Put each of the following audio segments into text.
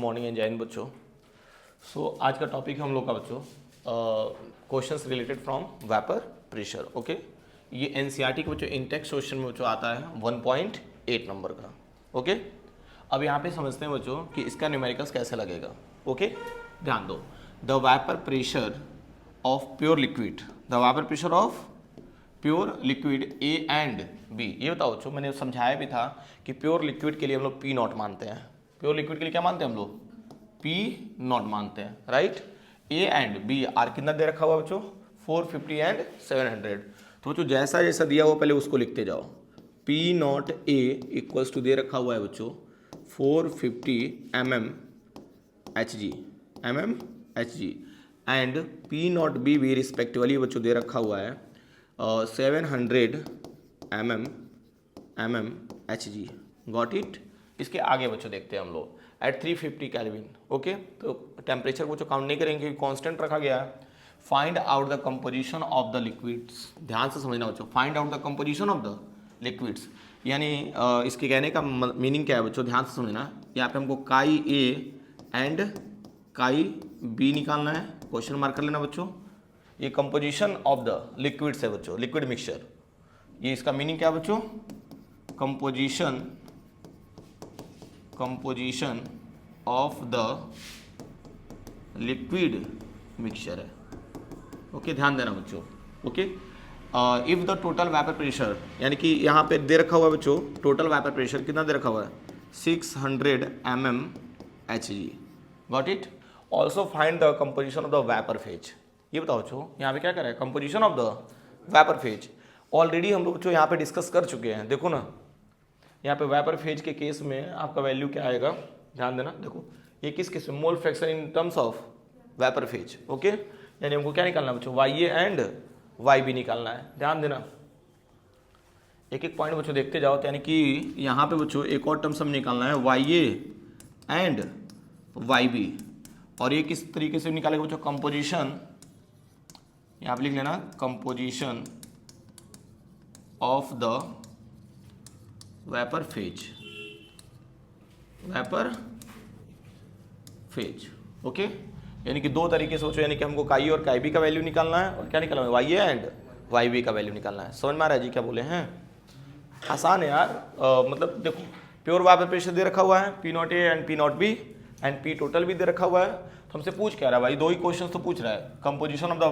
Morning and जय हिंद बच्चों। आज का टॉपिक है हम लोग का बच्चों questions related from vapour pressure. Okay, ये एनसीईआरटी के बच्चों इंटेक्स क्वेश्चन में बच्चों आता है 1.8 नंबर का। ओके, अब यहाँ पे समझते हैं बच्चों कि इसका न्यूमेरिकल्स कैसे लगेगा। ओके, ध्यान दो। The vapour pressure of pure liquid, the vapour pressure of pure liquid A and B. ये बताओ बच्चों, मैंने समझाया भी था कि प्योर लिक्विड के लिए हम लोग पी नॉट मानते हैं। प्योर लिक्विड के लिए क्या मानते हैं हम लोग? पी नॉट मानते हैं, right. A and B are कितना दे रखा हुआ बच्चों? 450 एंड 700। तो बच्चों जैसा जैसा दिया हुआ पहले उसको लिखते जाओ। P not A equals to दे रखा हुआ है बच्चों 450 mm and P naught B भी रिस्पेक्टिवली बच्चों दे रखा हुआ है 700 mm गॉट इट। इसके आगे बच्चों देखते हैं हम लोग एट 350 केल्विन। ओके, तो टेम्परेचर को काउंट नहीं करेंगे क्योंकि कांस्टेंट रखा गया है। Find out the composition of the liquids. ध्यान से समझना बच्चों, find out the composition of the liquids यानी इसके कहने का मीनिंग क्या है बच्चों? ध्यान से समझना। यहाँ पे हमको काई ए एंड काई बी निकालना है। क्वेश्चन मार्क कर लेना बच्चों। ये कंपोजिशन ऑफ द लिक्विड्स है बच्चों, लिक्विड मिक्सचर। ये इसका मीनिंग क्या है बच्चों? Composition of the liquid mixture है। ओके, ध्यान देना बच्चों। Okay, if the total vapour pressure, यानी कि यहाँ पे दे रखा हुआ है बच्चों टोटल वेपर प्रेशर कितना दे रखा हुआ है? 600 mmHg। Got it. Also find the composition of the vapour phase. ये बताओ बच्चों, यहाँ पे क्या कर रहा है? Composition of the vapour phase. Already हम लोग बच्चों यहाँ पे डिस्कस कर चुके हैं। देखो ना, यहाँ पे वेपर फेज के केस में आपका वैल्यू क्या आएगा? ध्यान देना। देखो ये किस केस में? Mole fraction in terms of vapour phase. Okay, यानी हमको क्या निकालना है बच्चों? Y A and Y B निकालना है। ध्यान देना, एक एक पॉइंट बच्चों देखते जाओ। तो यानी कि यहाँ पे बच्चों एक और टर्म्स हम निकालना है Y A and Y B. और ये किस तरीके से निकालेगा बच्चों? कंपोजिशन, यहाँ पे लिख लेना composition of the vapour phase. Okay, यानी कि दो तरीके से सोचो, यानी कि हमको काई और काई बी का वैल्यू निकालना है और क्या निकालना है? Y A and Y B का वैल्यू निकालना है। समझ में आ रहा है जी क्या बोले हैं? आसान है यार। मतलब देखो, प्योर वेपर प्रेशर दे रखा हुआ है P not A and P naught B and P total भी दे रखा हुआ है। तो हमसे पूछ क्या रहा है भाई? दो ही क्वेश्चन तो पूछ रहा है। कंपोजिशन ऑफ द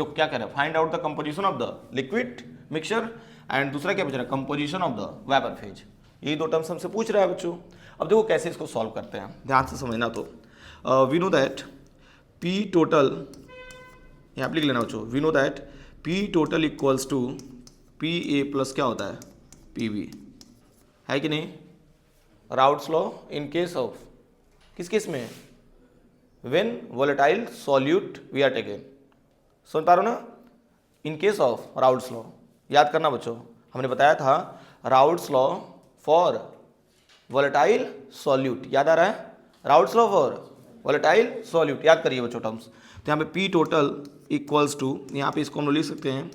क्या कह रहा है? Find out the composition of the liquid mixture and दूसरा क्या पूछ रहा है? Composition of the vapour phase. यही दो टर्म्स हमसे पूछ रहा है बच्चों। अब देखो कैसे इसको सॉल्व करते हैं, ध्यान से समझना। तो we know that P total, यहाँ पे लिख लेना बच्चों, we know that P total equals to P A plus क्या होता है? पी बी, है कि नहीं? Raoult's law in case of, किस केस में? When volatile solute we are taken. सुन पा रहे हो ना? In case of Raoult's law याद करना बच्चों, हमने बताया था Raoult's law for volatile solute. याद आ रहा है? Routes law for volatile solute याद करिए बच्चों टर्म्स। तो यहाँ पे पी टोटल इक्वल्स टू, यहाँ पे इसको हम लोग लिख सकते हैं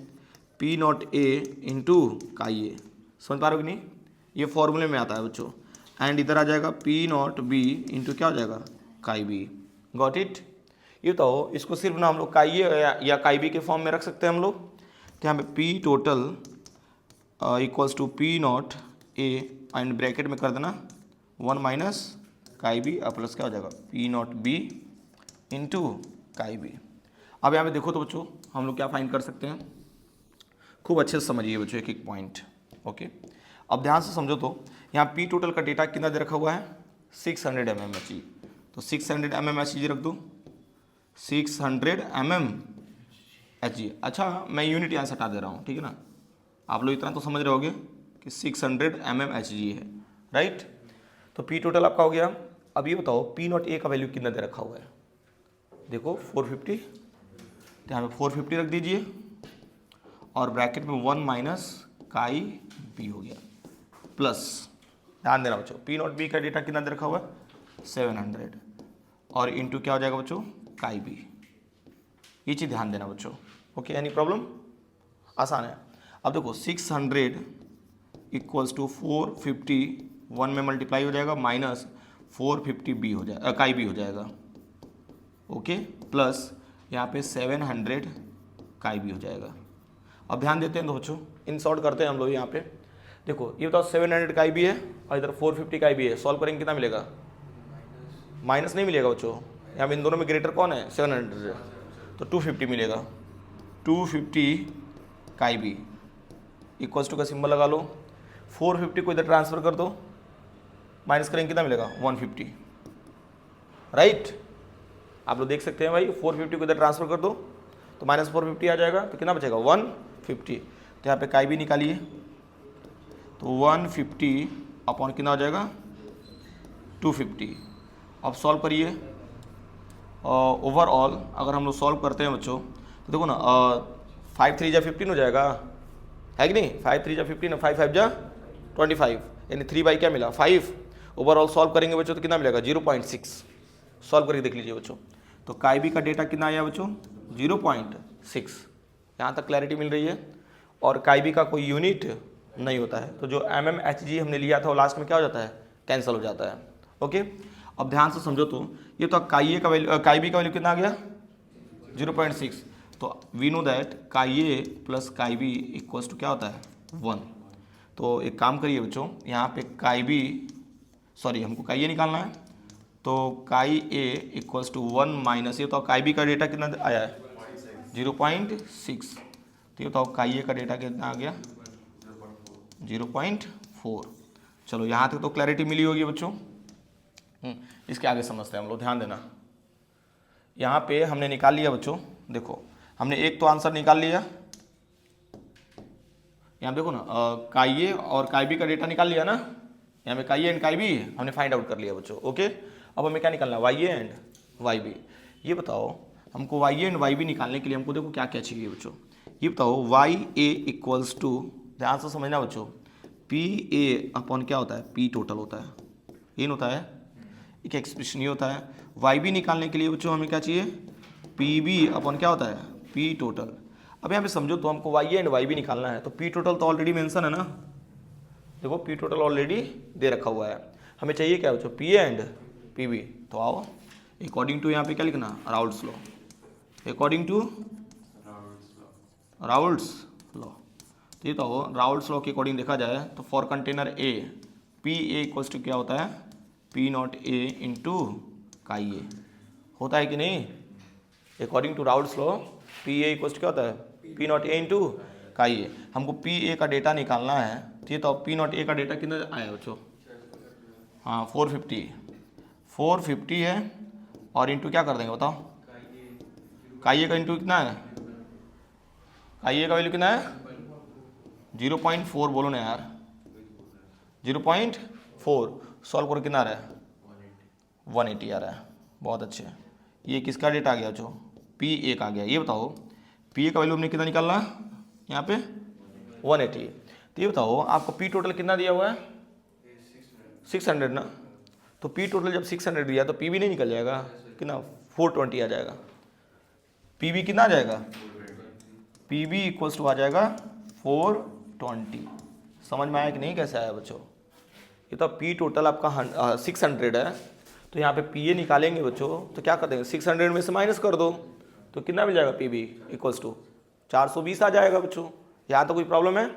पी नॉट ए इंटू काई ए। समझ पा रहे हो कि नहीं? ये फॉर्मूले में आता है बच्चों। एंड इधर आ जाएगा पी नॉट बी इंटू क्या हो जाएगा? काई बी। Got it. ये तो इसको सिर्फ ना हम लोग काई ए या काई बी के फॉर्म में रख सकते हैं हम लोग। तो यहाँ पे P total equals to P not A and bracket में कर देना 1 माइनस काई बी और प्लस क्या हो जाएगा? पी नॉट बी इंटू काई बी। अब यहाँ पे देखो तो बच्चों हम लोग क्या फाइंड कर सकते हैं, खूब अच्छे से समझिए बच्चों एक एक पॉइंट। ओके, अब ध्यान से समझो। तो यहाँ पी टोटल का डेटा कितना दे रखा हुआ है? 600 mmHg। तो 600 mmHg रख दो, 600 mmHg। अच्छा, मैं यूनिट यहाँ से हटा दे रहा हूँ, ठीक है ना? आप लोग इतना तो समझ रहे होगे कि 600 mmHg है, राइट। तो पी टोटल आपका हो गया। अब ये बताओ पी नॉट ए का वैल्यू कितना दे रखा हुआ है? देखो 450, तो यहाँ पे 450 रख दीजिए और ब्रैकेट में 1 माइनस काई बी हो गया प्लस, ध्यान देना बच्चों, पी नॉट बी का डेटा कितना दे रखा हुआ है? 700 और इंटू क्या हो जाएगा बच्चों? काई बी। ये चीज़ ध्यान देना बच्चों। Okay, any problem? आसान है। अब देखो 600 इक्वल्स टू 450 1 में मल्टीप्लाई हो जाएगा माइनस 450 हो जाएगा, काई बी हो जाएगा, ओके, प्लस यहाँ पे 700 काई बी हो जाएगा। अब ध्यान देते हैं तो बच्चों, इन शॉर्ट करते हैं हम लोग यहाँ पे। देखो ये बताओ 700 काई बी है और इधर 450 काई बी है, सॉल्व करेंगे कितना मिलेगा? माइनस नहीं मिलेगा बच्चों, यहाँ पे इन दोनों में ग्रेटर कौन है? 700 है, तो 250 मिलेगा। 250 काई बी इक्वल्स टू का सिंबल लगा लो, 450 को इधर ट्रांसफर कर दो, माइनस करेंगे कितना मिलेगा? 150, राइट। आप लोग देख सकते हैं भाई, 450 को इधर ट्रांसफर कर दो तो माइनस 450 आ जाएगा, तो कितना बचेगा? 150। तो यहाँ पे काई बी निकालिए, तो 150 अपॉन कितना हो जाएगा? 250। अब सॉल्व करिए, ओवरऑल अगर हम लोग सॉल्व करते हैं बच्चों तो देखो ना, 5 3 जा 15 हो जाएगा, है कि नहीं? 5 3 जा 15, 5 5 जा 25, यानी 3 बाई क्या मिला? 5। ओवरऑल सॉल्व करेंगे बच्चों तो कितना मिलेगा? 0.6। सॉल्व करके देख लीजिए बच्चों, तो काई बी का डेटा कितना आया बच्चों? 0.6। यहाँ तक क्लैरिटी मिल रही है। और काई बी का कोई यूनिट नहीं होता है, तो जो mmHg हमने लिया था वो लास्ट में क्या हो जाता है? कैंसिल हो जाता है, ओके। अब ध्यान से समझो, तो ये तो काई बी का वैल्यू कितना आ गया? 0.6। तो we know that chi A plus chi B equals to क्या होता है? 1। तो एक काम करिए बच्चों, यहाँ पे काई बी, सॉरी हमको काई ए निकालना है, तो काई ए इक्वल्स टू 1 माइनस ये, तो काई बी का डेटा कितना आया है? 0.6। तो ये बताओ काई ए का डेटा कितना आ गया? 0.4। चलो यहाँ तक तो क्लैरिटी मिली होगी बच्चों। इसके आगे समझते हैं हम लोग, ध्यान देना। यहाँ पे हमने निकाल लिया बच्चों, देखो हमने एक तो आंसर निकाल लिया, यहाँ देखो ना, काई ए और काई बी का डेटा निकाल लिया ना, यहाँ पे chi A and chi B हमने फाइंड आउट कर लिया बच्चों, ओके। अब हमें क्या निकालना है? Y A and Y B. ये बताओ हमको Y A and Y B निकालने के लिए हमको देखो क्या क्या चाहिए बच्चों। ये बताओ वाई ए इक्वल्स टू, ध्यान से समझना बच्चों, पी ए अपॉन क्या होता है? पी टोटल होता है, ये होता है, एक एक्सप्रेशन ये होता है। वाई बी निकालने के लिए बच्चों हमें क्या चाहिए? पी बी अपॉन क्या होता है? P total. अब यहाँ पे समझो, तो हमको Y A and Y B निकालना है, तो पी टोटल तो ऑलरेडी मेंशन है ना, देखो पी टोटल ऑलरेडी दे रखा हुआ है। हमें चाहिए क्या बच्चों? P A and P B. तो आओ, अकॉर्डिंग टू यहाँ पे क्या लिखना? Raoult's law. According to Raoult's law, तो ये तो राउल्ट्स लॉ के अकॉर्डिंग देखा जाए तो for container A, P A equals to क्या होता है? पी नॉट ए इंटू काई ए, होता है कि नहीं? According to Raoult's law P A equals to क्या होता है? पी नॉट ए इंटू काई ए। हमको पी ए का डेटा निकालना है, तो ये तो पी नॉट ए का डेटा कितना आया बच्चों? हाँ 450 है, और इंटू क्या कर देंगे बताओ? काई ए का इंटू कितना है? काई ए का वैल्यू कितना है? 0.4 बोलो ना यार, 0.4। सॉल्व करो कितना आ रहा है? 180 आ रहा है, बहुत अच्छे। ये किसका डेटा आ गया जो? पी ए का आ गया। ये बताओ पी ए का वैल्यू हमने कितना निकालना है यहाँ पे? 180। तो ये बताओ आपको पी टोटल कितना दिया हुआ है? 600 ना, तो पी टोटल जब 600 दिया तो पी बी नहीं निकल जाएगा? कितना? 420 आ जाएगा। पी बी कितना आ जाएगा? पी बी इक्वल्स टू आ जाएगा 420। समझ में आया कि नहीं? कैसे आया बच्चों? ये तो पी टोटल आपका 600 है, तो यहाँ पे पी ए निकालेंगे बच्चों, तो क्या कर देंगे? 600 में से माइनस कर दो, तो कितना मिल जाएगा? पी बी इक्वल्स टू 420 आ जाएगा बच्चों। यहाँ तो कोई प्रॉब्लम है?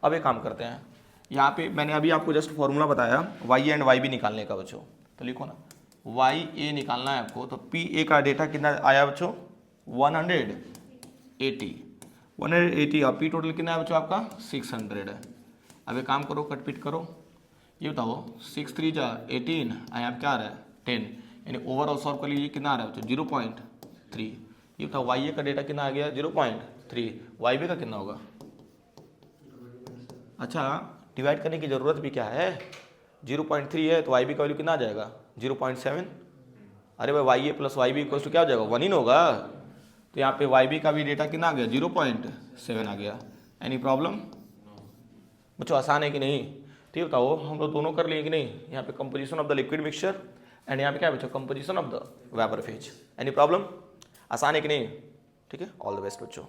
अब एक काम करते हैं, यहाँ पे मैंने अभी आपको जस्ट फॉर्मूला बताया वाई एंड वाई बी निकालने का बच्चों, तो लिखो ना, वाई ए निकालना है आपको, तो पी ए का डेटा कितना आया बच्चों? 180 और पी टोटल कितना है बच्चों आपका? 600 है। अब एक काम करो, कट पिट करो, ये बताओ 6 3 जा 18, यहाँ क्या आ रहा है? 10, यानी ओवरऑल सॉल्व कर लीजिए, कितना आ रहा है बच्चों? 0.3। ये बताओ वाई ए का डेटा कितना आ गया? 0.3। वाई बी का कितना होगा? अच्छा, डिवाइड करने की ज़रूरत भी क्या है? 0.3 है तो वाई बी का वैल्यू कितना आ जाएगा? 0.7। अरे भाई Y A plus Y B equals to क्या हो जाएगा? 1 ही ना होगा। तो यहाँ पे वाई बी का भी डेटा कितना आ गया? 0.7 आ गया। एनी प्रॉब्लम बच्चों? आसान है कि नहीं? ठीक बताओ, हम लोग दोनों कर लिए कि नहीं? यहाँ पे composition of the liquid mixture and यहाँ पे क्या है बच्चों? Composition of the vapour phase. Any problem? आसान है कि नहीं? ठीक है, ऑल द बेस्ट बच्चों।